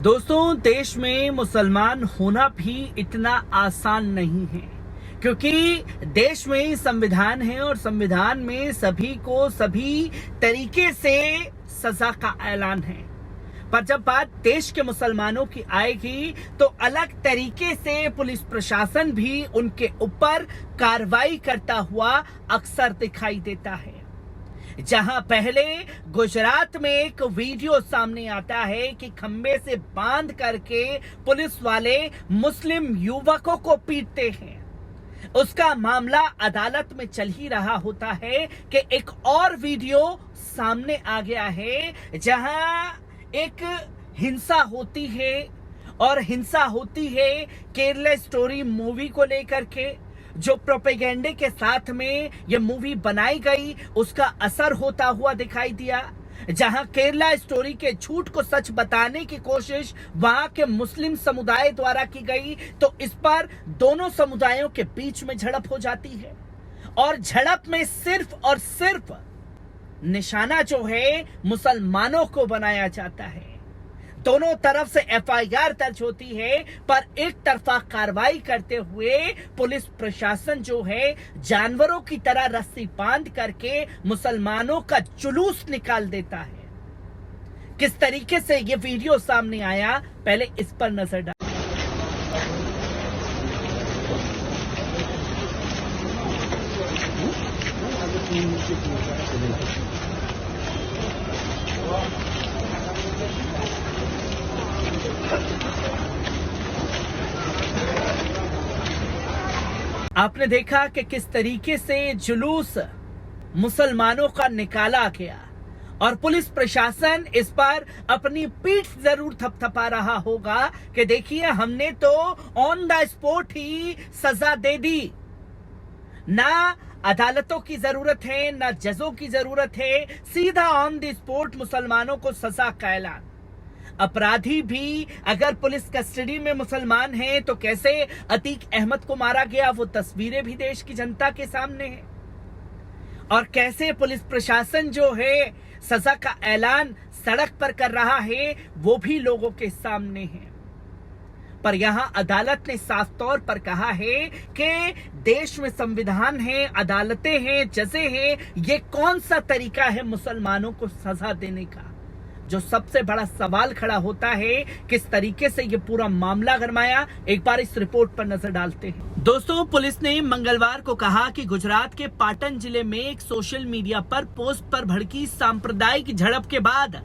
दोस्तों, देश में मुसलमान होना भी इतना आसान नहीं है, क्योंकि देश में संविधान है और संविधान में सभी को सभी तरीके से सजा का ऐलान है। पर जब बात देश के मुसलमानों की आएगी तो अलग तरीके से पुलिस प्रशासन भी उनके ऊपर कार्रवाई करता हुआ अक्सर दिखाई देता है। जहां पहले गुजरात में एक वीडियो सामने आता है कि खंबे से बांध करके पुलिस वाले मुस्लिम युवकों को पीटते हैं, उसका मामला अदालत में चल ही रहा होता है कि एक और वीडियो सामने आ गया है जहां एक हिंसा होती है, और हिंसा होती है केरला स्टोरी मूवी को लेकर के। जो प्रोपेगेंडे के साथ में ये मूवी बनाई गई उसका असर होता हुआ दिखाई दिया, जहां केरला स्टोरी के झूठ को सच बताने की कोशिश वहां के मुस्लिम समुदाय द्वारा की गई, तो इस पर दोनों समुदायों के बीच में झड़प हो जाती है। और झड़प में सिर्फ और सिर्फ निशाना जो है मुसलमानों को बनाया जाता है। दोनों तरफ से एफआईआर दर्ज होती है, पर एक तरफा कार्रवाई करते हुए पुलिस प्रशासन जो है जानवरों की तरह रस्सी बांध करके मुसलमानों का जुलूस निकाल देता है। किस तरीके से ये वीडियो सामने आया, पहले इस पर नजर डाल। आपने देखा कि किस तरीके से जुलूस मुसलमानों का निकाला गया, और पुलिस प्रशासन इस पर अपनी पीठ जरूर थपथपा रहा होगा कि देखिए हमने तो ऑन द स्पॉट ही सजा दे दी। ना अदालतों की जरूरत है, ना जजों की जरूरत है, सीधा ऑन द स्पॉट मुसलमानों को सजा का ऐलान। अपराधी भी अगर पुलिस कस्टडी में मुसलमान हैं तो कैसे अतीक अहमद को मारा गया, वो तस्वीरें भी देश की जनता के सामने हैं। और कैसे पुलिस प्रशासन जो है सजा का ऐलान सड़क पर कर रहा है, वो भी लोगों के सामने है। पर यहां अदालत ने साफ तौर पर कहा है कि देश में संविधान है, अदालतें हैं, जजें हैं, ये कौन सा तरीका है मुसलमानों को सजा देने का। जो सबसे बड़ा सवाल खड़ा होता है, किस तरीके से ये पूरा मामला गरमाया, एक बार इस रिपोर्ट पर नजर डालते हैं। दोस्तों, पुलिस ने मंगलवार को कहा कि गुजरात के पाटन जिले में एक सोशल मीडिया पर पोस्ट पर भड़की सांप्रदायिक झड़प के बाद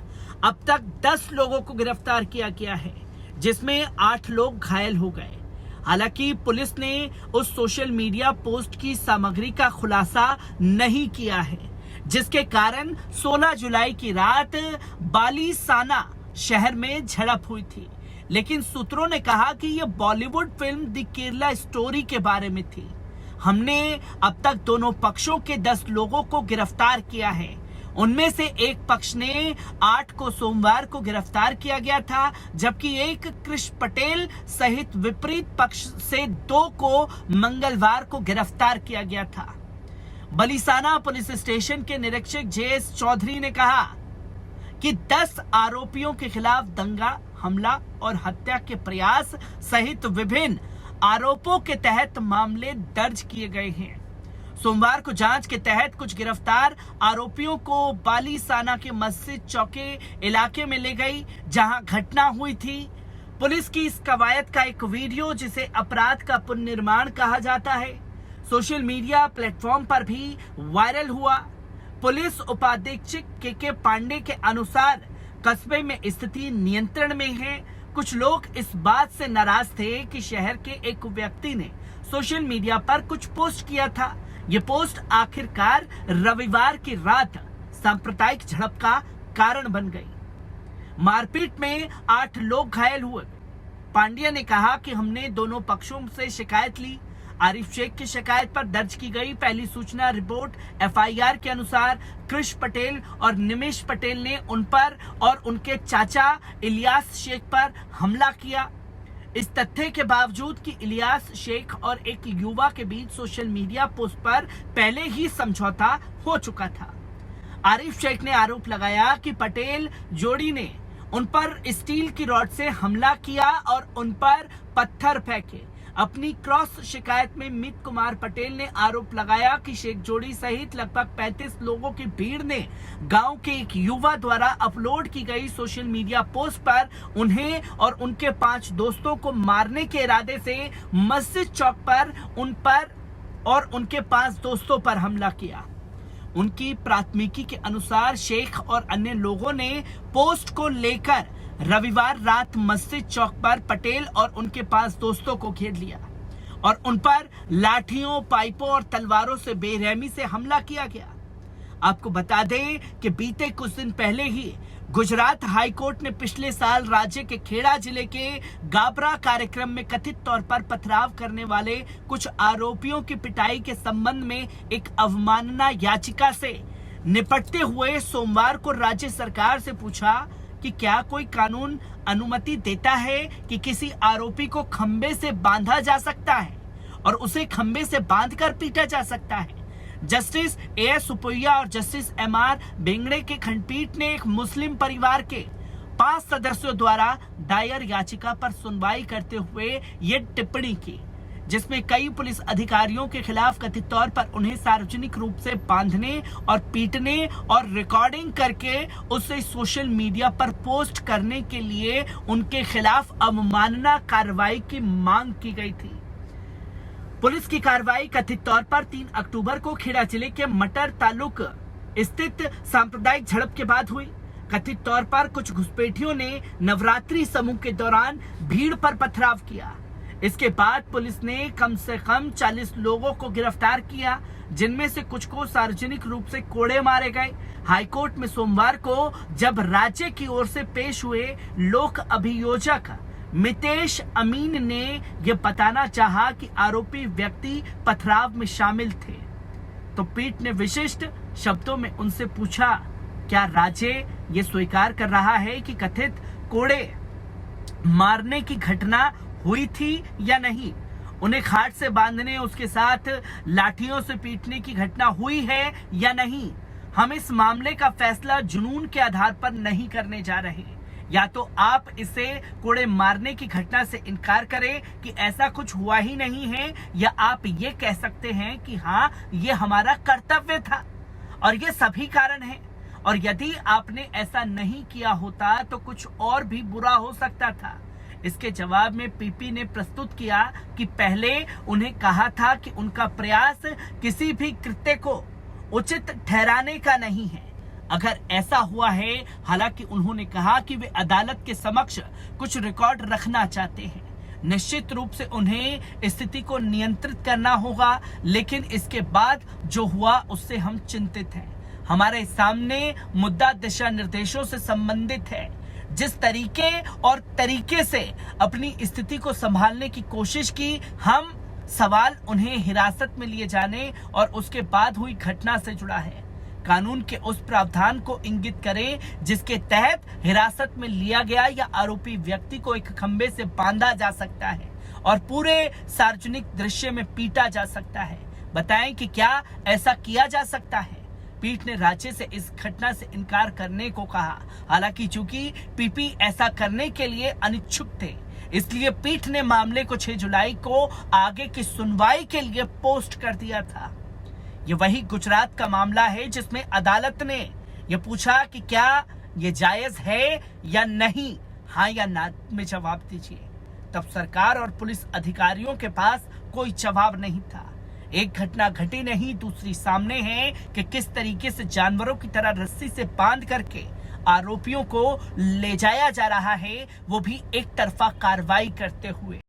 अब तक 10 लोगों को गिरफ्तार किया गया है, जिसमें 8 लोग घायल हो गए। हालांकि पुलिस ने उस सोशल मीडिया पोस्ट की सामग्री का खुलासा नहीं किया है, जिसके कारण 16 जुलाई की रात बालीसाना शहर में झड़प हुई थी। लेकिन सूत्रों ने कहा कि यह Bollywood film the Kerala story के बारे में थी। हमने अब तक दोनों पक्षों के 10 लोगों को गिरफ्तार किया है। उनमें से एक पक्ष ने 8 को सोमवार को गिरफ्तार किया गया था, जबकि एक कृष पटेल सहित विपरीत पक्ष से 2 को मंगलवार को गिरफ्तार किया गया था। बलीसाना पुलिस स्टेशन के निरीक्षक जेएस चौधरी ने कहा कि 10 आरोपियों के खिलाफ दंगा, हमला और हत्या के प्रयास सहित विभिन्न आरोपों के तहत मामले दर्ज किए गए हैं। सोमवार को जांच के तहत कुछ गिरफ्तार आरोपियों को बालीसाना के मस्जिद चौके इलाके में ले गई, जहां घटना हुई थी। पुलिस की इस कवायद का एक वीडियो, जिसे अपराध का पुनर्निर्माण कहा जाता है, सोशल मीडिया प्लेटफॉर्म पर भी वायरल हुआ। पुलिस उपाधीक्षक के पांडे के अनुसार कस्बे में स्थिति नियंत्रण में है। कुछ लोग इस बात से नाराज थे कि शहर के एक व्यक्ति ने सोशल मीडिया पर कुछ पोस्ट किया था। ये पोस्ट आखिरकार रविवार की रात सांप्रदायिक झड़प का कारण बन गई। मारपीट में 8 लोग घायल हुए। पांड्या ने कहा कि हमने दोनों पक्षों से शिकायत ली। आरिफ शेख की शिकायत पर दर्ज की गई पहली सूचना रिपोर्ट एफआईआर के अनुसार कृष पटेल और निमेश पटेल ने उन पर और उनके चाचा इलियास शेख पर हमला किया। इस तथ्य के बावजूद कि इलियास शेख और एक युवा के बीच सोशल मीडिया पोस्ट पर पहले ही समझौता हो चुका था। आरिफ शेख ने आरोप लगाया कि पटेल जोड़ी ने उन पर स्टील की रॉड से हमला किया और उन पर पत्थर फेंके। अपनी क्रॉस शिकायत में मित कुमार पटेल ने आरोप लगाया कि शेख जोड़ी सहित लगभग 35 लोगों की भीड़ ने गांव के एक युवा द्वारा अपलोड की गई सोशल मीडिया पोस्ट पर उन्हें और उनके 5 दोस्तों को मारने के इरादे से मस्जिद चौक पर उन पर और उनके 5 दोस्तों पर हमला किया। उनकी प्राथमिकी के अनुसार शेख और अन्य लोगों ने पोस्ट को लेकर रविवार रात मस्जिद चौक पर पटेल और उनके 5 दोस्तों को घेर लिया और उन पर लाठियों, पाइपों और तलवारों से बेरहमी से हमला किया गया। आपको बता दें कि बीते कुछ दिन पहले ही गुजरात हाईकोर्ट ने पिछले साल राज्य के खेड़ा जिले के गाबरा कार्यक्रम में कथित तौर पर पथराव करने वाले कुछ आरोपियों की पिटाई के संबंध में एक अवमानना याचिका से निपटते हुए सोमवार को राज्य सरकार से पूछा कि क्या कोई कानून अनुमति देता है कि किसी आरोपी को खंबे से बांधा जा सकता है और उसे खंबे से बांधकर पीटा जा सकता है। जस्टिस ए सुपैया और जस्टिस एमआर बेंगड़े के खंडपीठ ने एक मुस्लिम परिवार के 5 सदस्यों द्वारा दायर याचिका पर सुनवाई करते हुए ये टिप्पणी की, जिसमें कई पुलिस अधिकारियों के खिलाफ कथित तौर पर उन्हें सार्वजनिक रूप से बांधने और पीटने और रिकॉर्डिंग करके उसे सोशल मीडिया पर पोस्ट करने के लिए उनके खिलाफ अवमानना कार्रवाई की मांग की गई थी। पुलिस की कार्रवाई कथित तौर पर 3 अक्टूबर को खेड़ा जिले के मटर तालुक स्थित सांप्रदायिक झड़प के बाद हुई। कथित तौर पर कुछ घुसपैठियों ने नवरात्रि समूह के दौरान भीड़ पर पथराव किया। इसके बाद पुलिस ने कम से कम 40 लोगों को गिरफ्तार किया, जिनमें से कुछ को सार्वजनिक रूप से कोड़े मारे गए। हाईकोर्ट में सोमवार को जब राज्य की ओर से पेश हुए लोक अभियोजक मितेश अमीन ने यह बताना चाहा कि आरोपी व्यक्ति पथराव में शामिल थे, तो पीठ ने विशिष्ट शब्दों में उनसे पूछा, क्या राज्य ये स्वीकार कर रहा है कि कथित कोड़े मारने की घटना हुई थी या नहीं? उन्हें खाट से बांधने, उसके साथ लाठियों से पीटने की घटना हुई है या नहीं? हम इस मामले का फैसला जुनून के आधार पर नहीं करने जा रहे। या तो आप इसे कोड़े मारने की घटना से इनकार करें कि ऐसा कुछ हुआ ही नहीं है, या आप ये कह सकते हैं कि हाँ, ये हमारा कर्तव्य था और ये सभी कारण हैं, और यदि आपने ऐसा नहीं किया होता तो कुछ और भी बुरा हो सकता था। इसके जवाब में पीपी ने प्रस्तुत किया कि पहले उन्हें कहा था कि उनका प्रयास किसी भी कृत्य को उचित ठहराने का नहीं है। अगर ऐसा हुआ है, हालांकि उन्होंने कहा कि वे अदालत के समक्ष कुछ रिकॉर्ड रखना चाहते हैं, निश्चित रूप से उन्हें स्थिति को नियंत्रित करना होगा, लेकिन इसके बाद जो हुआ उससे हम चिंतित हैं। हमारे सामने मुद्दा दिशा निर्देशों से संबंधित है। जिस तरीके से अपनी स्थिति को संभालने की कोशिश की, हम सवाल उन्हें हिरासत में लिए जाने और उसके बाद हुई घटना से जुड़ा है। कानून के उस प्रावधान को इंगित करें जिसके तहत हिरासत में लिया गया या आरोपी व्यक्ति को एक खंबे से बांधा जा सकता है और पूरे सार्वजनिक दृश्य में पीटा जा सकता है। बताएं कि क्या ऐसा किया जा सकता है? पीठ ने राज्य से इस घटना से इनकार करने को कहा। हालांकि चूंकि पीपी ऐसा करने के लिए अनिच्छुक थे, इसलिए पीठ ने मामले को 6 जुलाई को आगे की सुनवाई के लिए पोस्ट कर दिया था। ये वही गुजरात का मामला है जिसमें अदालत ने यह पूछा कि क्या ये जायज है या नहीं, हाँ या ना में जवाब दीजिए। तब सरकार और पुलिस अधिकारियों के पास कोई जवाब नहीं था। एक घटना घटी नहीं, दूसरी सामने है कि किस तरीके से जानवरों की तरह रस्सी से बांध करके आरोपियों को ले जाया जा रहा है, वो भी एक तरफा कार्रवाई करते हुए।